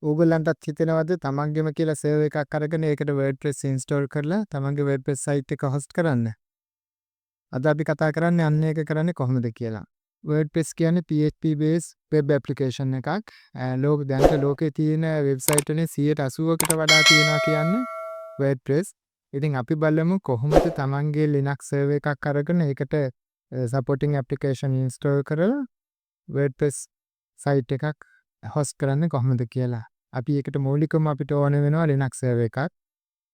ඕගොල්ලන්ටත් හිතෙනවද තමන්ගෙම කියලා සර්වර් එකක් අරගෙන ඒකට WordPress ඉන්ස්ටෝල් කරලා තමන්ගේ WordPress සයිට් එක හොස්ට් කරන්න? අද අපි කතා කරන්නේ අන්න ඒක කරන්නේ කොහොමද කියලා. WordPress කියන්නේ PHP based web application එකක්. දැනට ලෝකේ තියෙන වෙබ්සයිට් වලින් 80%කට වඩා තියෙනවා කියන්නේ WordPress. ඉතින් අපි බලමු කොහොමද තමන්ගේ Linux සර්වර් එකක් අරගෙන ඒකට supporting application install කරලා WordPress සයිට් එකක් හොස්ට් කරන්නේ කොහොමද කියලා. අපි ඒකට මූලිකවම අපිට ඕන වෙනවා Linux සර්වර් එකක්.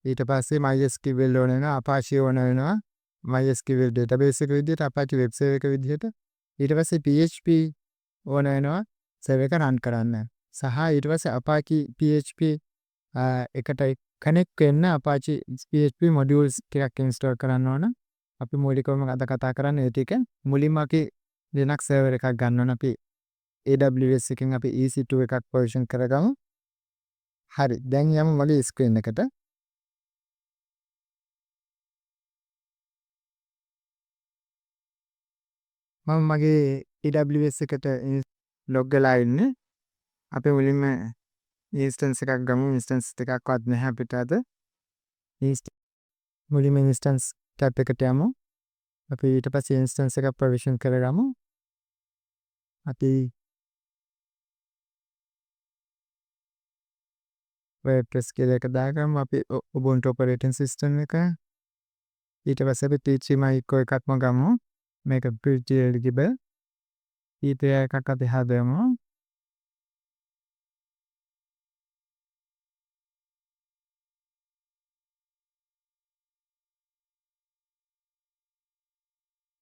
ඊට පස්සේ MySQL ඕන වෙනවා, Apache ඕන වෙනවා. MySQL database එක විදිහට, Apache web server එක විදිහට. ඊට පස්සේ PHP ඕන වෙනවා සර්වර් එක රන් කරන්න. සහ ඊට පස්සේ Apache PHP එකට කනෙක්ට් වෙන්න Apache PHP modules ටිකක් install කරන්න ඕන. අපි මූලිකවම අද කතා කරන්නේ ඒ ටික. මුලින්ම අපි Linux server එකක් ගන්න ඕන. අපි AWS එකෙන් අපි EC2 එකක් version කරගමු. හරි. දැන් යමු මගේ screen එකට. මම මගේ AWS එකට log වෙලා ඉන්නේ. අපි මුලින්ම instance එකක් ගමු. instance එකක්වත් නැහැ අපිට අද. මුලින්ම instance tab එකට යමු. අපි ඊට පස්සේ instance එකක් provision කරගමු. අපි WordPress කියලා එක දාගමු. අපි Ubuntu operating system එක. ඊට පස්සේ අපි T3 Micro එකක්ම ගමු. මේක pretty eligible. ඊට එකක් අපි හදමු.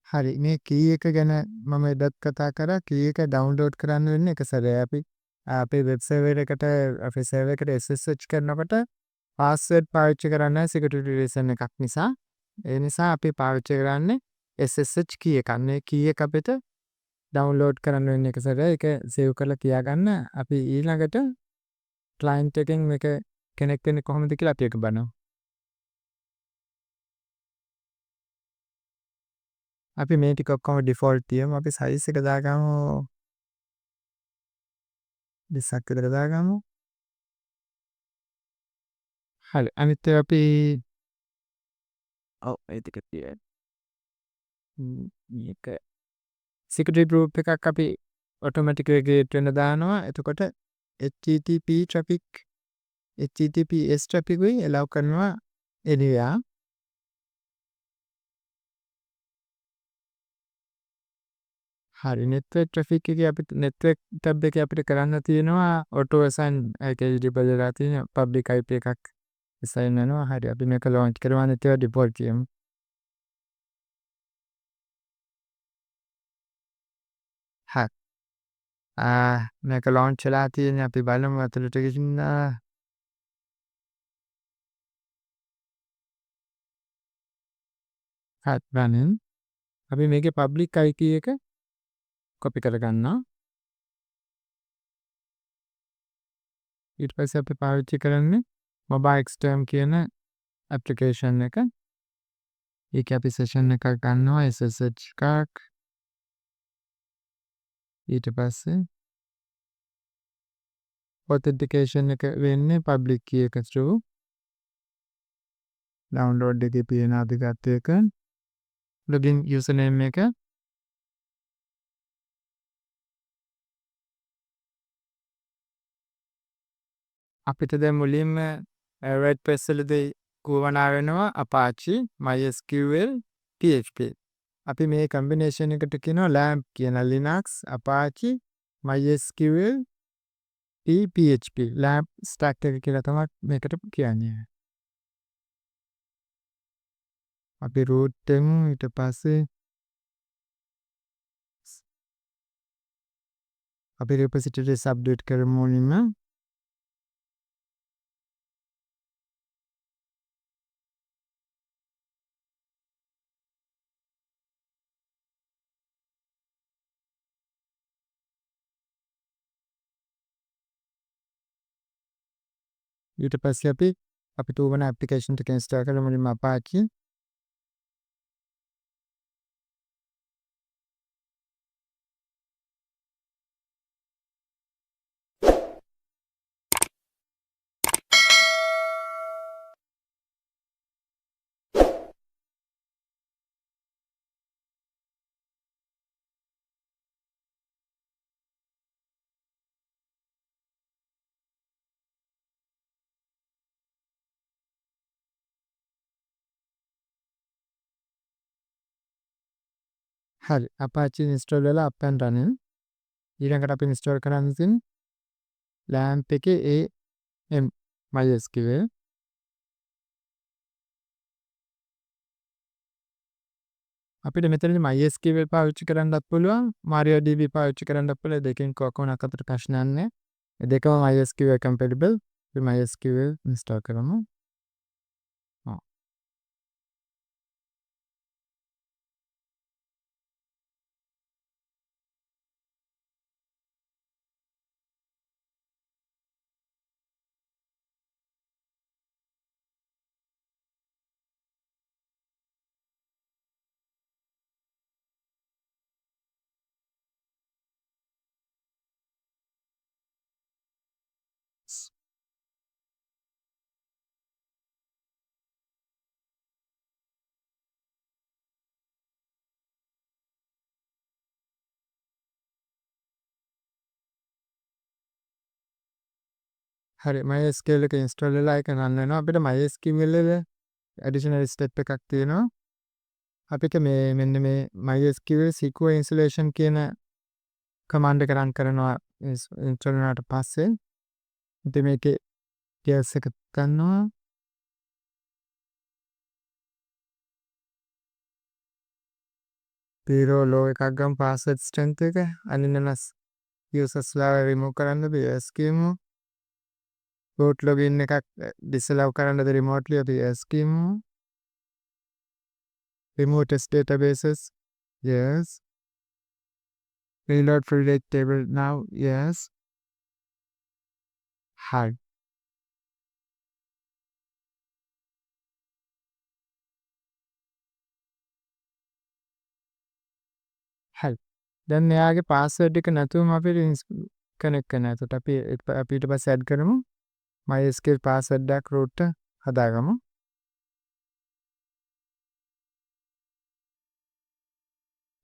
හරි. මේ key එක ගැන මම එදත් කතා කරා. key එක download කරන්න වෙන්නේ එක සැරේ. අපි අපේ web server එකට අපේ server එකට SSH කරනකොට password පාවිච්චි කරන්නේ security reason එකක් නිසා. ඒ නිසා අපි පාවිච්චි කරන්නේ SSH key එකක්. මේ key එක අපිට download කරන්න වෙන්නේ එක සැරේ. ඒක save කරලා තියාගන්න. අපි ඊළඟට client එකෙන් මේක connect වෙන්නේ කොහොමද කියලා අපි ඒක බලමු. අපි මේ ටික ඔක්කොම default තියමු. අපි size එක දාගමු 20ක් විතර දාගමු. හරි. අනිත් ඒවා අපි ඒ ටික තියන්න. මේක security group එකක් අපි automatic create වෙන්න දානවා. එතකොට HTTPS traffic උයි allow කරනවා anywhere. හරි. network traffic එකේ අපිට network tab එකේ අපිට කරන්න තියෙනවා auto assign එක eligible වෙලා තියෙන public IP එකක් assign වෙනවා. හරි. අපි මේක launch කරමු. අනිත් ඒවා default තියමු. හරි. මේක launch වෙලා තියෙන්නේ. අපි බලමු අතලට ගිහින් හරි. running. අපි මේකේ public IP එක copy කරගන්නවා. ඊට පස්සේ අපි පාවිච්චි කරන්නේ mobile xterm කියන application එක. ඒක අපි session එකක් ගන්නවා SSH එකක්. ඊට පස්සේ authentication එක වෙන්නේ public key එක through download එකේ තියෙන අධිගත එක login username එක අපිට දැන් මුලින්ම WordPress වලදී ගුවනා වෙනවා Apache MySQL PHP. අපි මේ combination එකට කියනවා LAMP කියන Linux Apache MySQL PHP LAMP stack එක කියලා තමයි මේකට කියන්නේ. අපි root එකෙන් ඊට පස්සේ අපි repositories update කරමු මුලින්ම. ඊට පස්සේ අපිට ඕන application ටික install කරලා මුලින්ම Apache හරි. Apache install වෙලා up and running. ඊළඟට අපි install කරන්න තියෙන්නේ LAMP එකේ MySQL. අපිට මෙතනදි MySQL පාවිච්චි කරන්නත් පුළුවන්, MariaDB පාවිච්චි කරන්නත් පුළුවන්. දෙකෙන් කොහොමනක් අපිට ප්‍රශ්නයක් නැහැ. ඒ දෙකම MySQL compatible. අපි MySQL install කරමු. ඔව්. හරි. MySQL එක install වෙලා ඒක run වෙනවා. අපිට MySQL වල additional step එකක් තියෙනවා. අපිට මෙන්න මේ MySQL SQL installation කියන command එක run කරනවා install වුණාට පස්සේ. ඉතින් මේකේ details එක ගන්නවා. zero low එකක් ගමු password strength එක. anonymous users ලා remove කරන්න BS කියමු. root login එකක් disallow කරන්නද remotely අපි yes කියමු. remove test databases yes. reload predate table now yes. හරි. හරි. දැන් එයාගේ password එක නැතුවම අපිට connect කරන්න. එතකොට අපි ඊට පස්සේ add කරමු MySQL password එකක් root හදාගමු.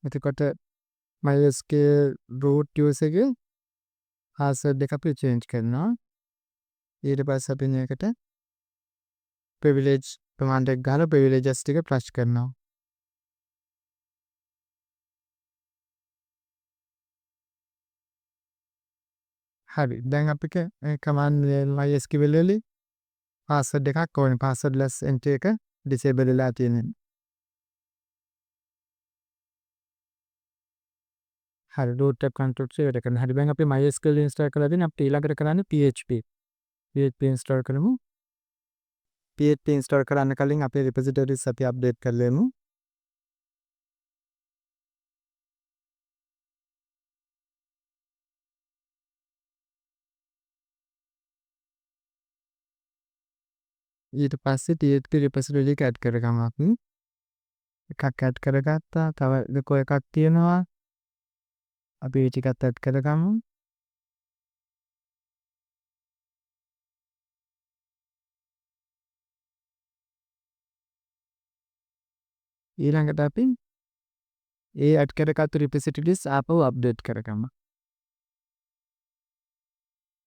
එතකොට MySQL root user එකේ password එක අපි change කරනවා. ඊට පස්සේ අපි මේකට privilege command එක ගහලා privileges ටික flush කරනවා. හරි. දැන් අපිට මේ command MySQL වල password එකක් ඕනේ. passwordless entry එක disable වෙලා තියෙනවා. හරි. root tab control C වැඩ කරනවා. හරි. දැන් අපි MySQL install කරලා දෙන අපිට ඊළඟට කරන්නේ PHP. PHP install කරමු. PHP install කරන්න කලින් අපේ repositories අපි update කරලෙමු. ඊට පස්සේ PHP repository එක add කරගමු අපි. එකක් add කරගත්තා. තව දෙකෝ එකක් තියෙනවා. අපි ඒ ටිකත් add කරගමු. ඊළඟට අපි ඒ add කරගත්තු repositories ආපහු update කරගමු.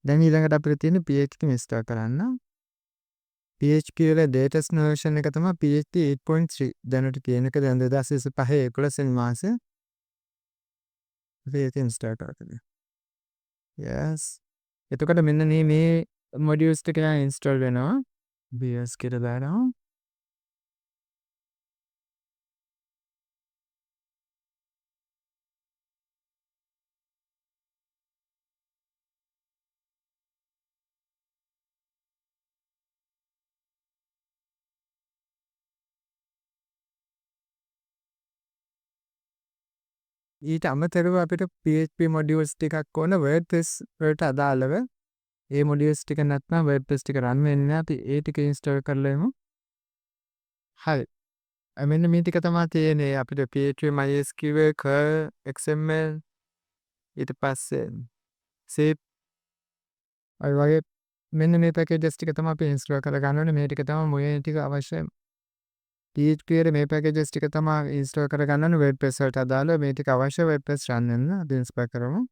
දැන් ඊළඟට අපිට තියෙන්නේ PHP install කරන්න. PHP වල latest version එක තමයි PHP 8.3. දැනට තියෙන එක දැන් 2025 11 වෙනි මාසේ. අපි ඒක install කරගමු. yes. එතකොට මෙන්න මේ modules ටික install වෙනවා. BS කියලා දානවා. ඊට අමතරව අපිට PHP modules ටිකක් ඕන WordPress වලට අදාළව. ඒ modules ටික නැත්නම් WordPress ටික run වෙන්නේ නැහැ. අපි ඒ ටික install කරලා එමු. හරි. මෙන්න මේ ටික තමයි තියෙන්නේ අපිට PHP MySQL curl XML ඊට පස්සේ shape අය වගේ මෙන්න මේ packages ටික තමයි අපි install කරගන්න ඕනේ. මේ ටික තමයි මොයේ ටික අවශ්‍යයි. PHP වල මේ packages ටික තමයි install කරගන්න ඕනේ WordPress වලට අදාළව. මේ ටික අවශ්‍ය WordPress run වෙන්න අපි install කරමු.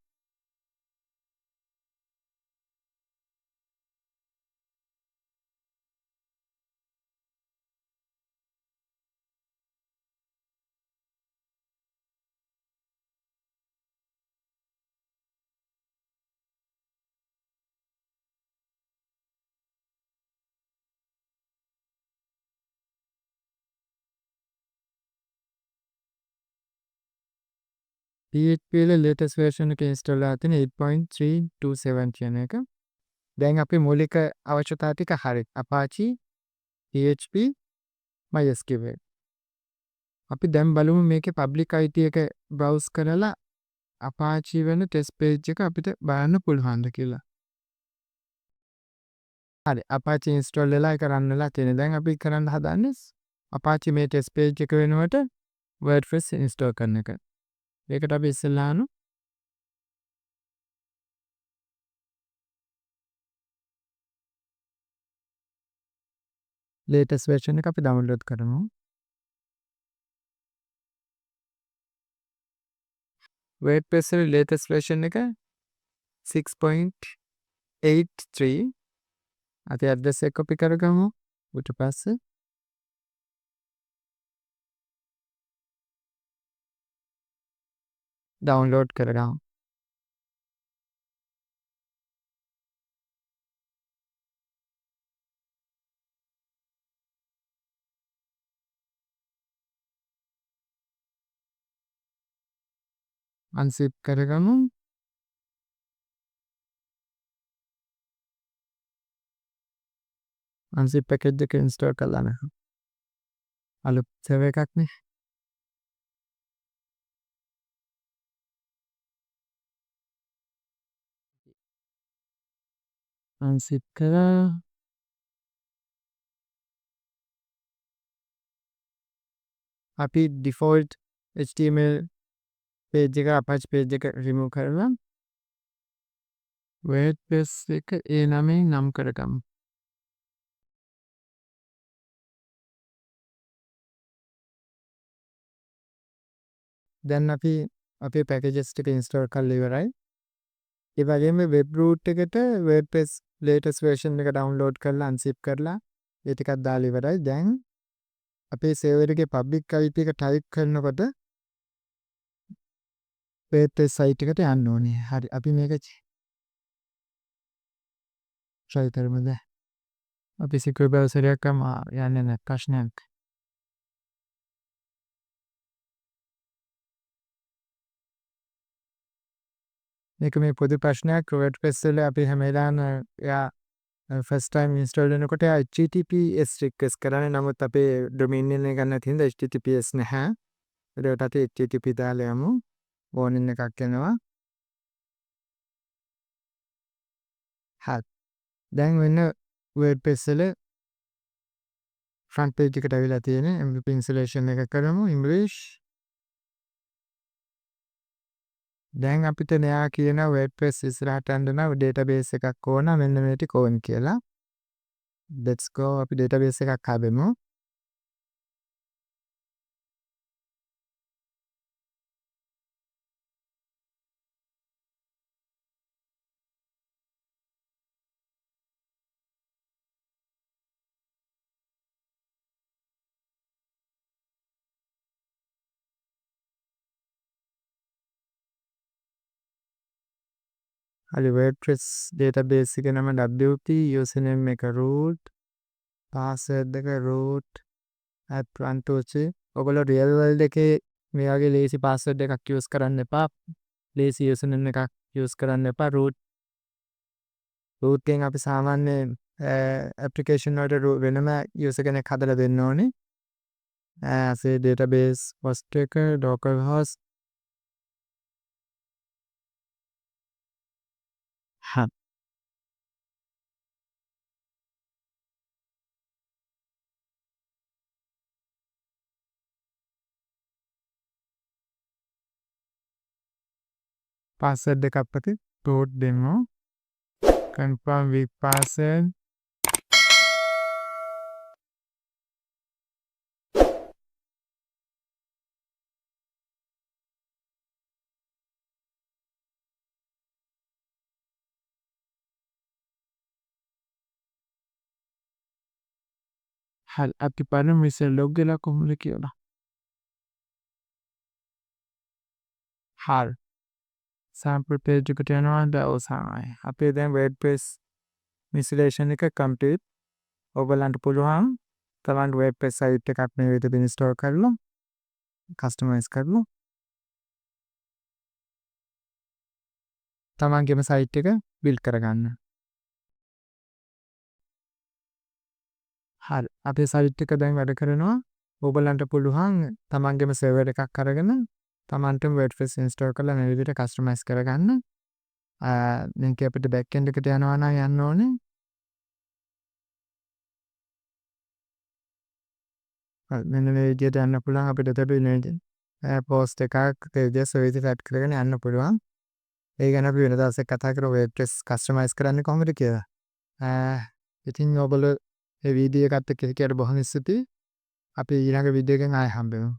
PHP වල latest version එක install වෙලා තියෙන 8.327 කියන එක. දැන් අපි මූලික අවශ්‍යතා ටික හරි. Apache, PHP, MySQL. අපි දැන් බලමු මේකේ public IT එක browse කරලා Apache වෙන test page එක අපිට බලන්න පුළුවන්ද කියලා. හරි. Apache install වෙලා ඒක run වෙලා තියෙනවා. දැන් අපි කරන්න හදන්නේ Apache මේ test page එක වෙනුවට WordPress install කරන එක. ඒකට අපි ඉස්සෙල්ලාම latest version එක අපි download කරමු. WordPress වල latest version එක 6.83. අපි address එක copy කරගමු. ඊට පස්සේ download කරගමු. unzip කරගමු. unzip package එක install කරලා නැහැ. අලුත් server එකක් නේ. unzip කරලා අපි default HTML page එක Apache page එක remove කරලා WordPress එක ඒ නමෙන් නම් කරගමු. දැන් අපි අපේ packages ටික install කරලා ඉවරයි. ඒ වගේම web root එකට WordPress latest version එක download කරලා unzip කරලා ඒ ටිකක් දාලා ඉවරයි. දැන් අපේ server එකේ public IP එක type කරනකොට WordPress site එකට යන්න ඕනේ. හරි. අපි මේක try කරමු දැන්. අපි secure browser එකක් ගමු. යන්නේ නැහැ ප්‍රශ්නයක්. මේක මේ පොදු ප්‍රශ්නයක් WordPress වල අපි හැම වෙලාවෙම එයා first time install වෙනකොට එයා HTTPS request කරන්නේ. නමුත් අපේ domain name එක ගන්න නැති හින්දා HTTPS නැහැ. ඒකට අපි HTTP දාලා යමු. warning එකක් එනවා. හරි. දැන් වෙන WordPress වල front page එකට අවිලා තියෙන්නේ. MVP installation එක කරමු English. දැන් අපිට මෙයා කියන WordPress ඉස්සරහට යන්න නම් database එකක් ඕන මෙන්න මේ ටික ඕන කියලා. Let's go අපි database එකක් හදමු. හරි WordPress database එක නම WP username එක root password එක root @123 ඔයගොල්ලෝ real world එකේ මේ වගේ lazy password එකක් use කරන්න එපා lazy username එකක් use කරන්න එපා root එකෙන් අපි සාමාන්‍ය application වලට වෙනම user කෙනෙක් හදලා දෙන්න ඕනේ අපේ database host එක localhost හරි password එක අපිට root දෙමු confirm with password හරි අපි බලමු ඉතින් log වෙලා කොහොමද කියලා. හරි. sample page එකට යනවා දවසයි. අපේ දැන් WordPress installation එක complete. ඔයගලන්ට පුළුවන් තමන්ගේ WordPress site එකක් මේ විදිහට install කරලා customize කරලා තමන්ගේම සයිට් එක බිල්ඩ් කරගන්න. හරි. අපේ සයිට් එක දැන් වැඩ කරනවා. ඔයගොල්ලන්ට පුළුවන් තමන්ගේම සර්වර් එකක් අරගෙන තමන්ටම WordPress ඉන්ස්ටෝල් කරලා මේ විදිහට කස්ටමයිස් කරගන්න. ලින්ක් එක අපිට බෑක් එන්ඩ් එකට යනවා නම් යන්න ඕනේ. හරි. මෙන්න මේ විදිහට යන්න පුළුවන් අපිට එතකොට පෝස්ට් එකක් පේජස් ඔය විදිහට ඇඩ් කරගෙන යන්න පුළුවන්. ඒ ගැන අපි වෙන දවසක් කතා කරමු WordPress කස්ටමයිස් කරන්නේ කොහොමද කියලා. ඉතින් ඔයගොල්ලෝ මේ වීඩියෝ එකත් එක්ක හිටියට බොහොම ස්තුතියි. අපි ඊළඟ වීඩියෝ එකෙන් ආයෙ හම්බෙමු.